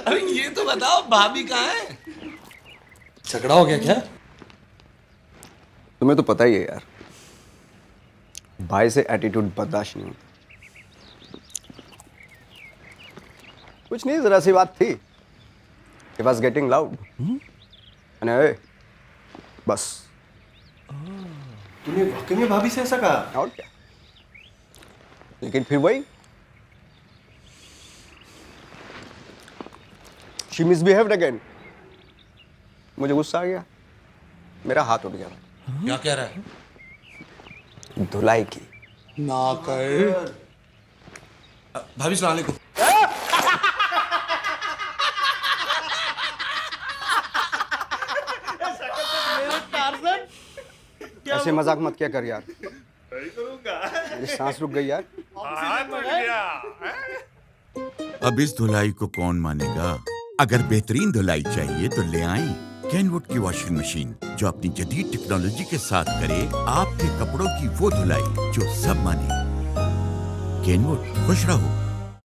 अरे ये तो बताओ भाभी कहाँ है? झगड़ा हो गया क्या? तुम्हें तो पता ही है यार, भाई से एटीट्यूड बर्दाश्त नहीं होता। कुछ नहीं, जरा सी बात थी। He was getting loud. अरे बस। तूने वाकई में भाभी से ऐसा कहा? और क्या, लेकिन फिर वही, She misbehaved again. मुझे गुस्सा आ गया, मेरा हाथ उठ गया। क्या कह रहा है? धुलाई की। ना कर। भाभी सलाम अलैकुम। ऐसे मजाक मत क्या कर यार, मेरी सांस रुक गई यार। अब इस धुलाई को कौन मानेगा? अगर बेहतरीन धुलाई चाहिए तो ले आएं केनवुड की वॉशिंग मशीन, जो अपनी जदीद टेक्नोलॉजी के साथ करे आपके कपड़ों की वो धुलाई जो सब माने। केनवुड, खुश रहो।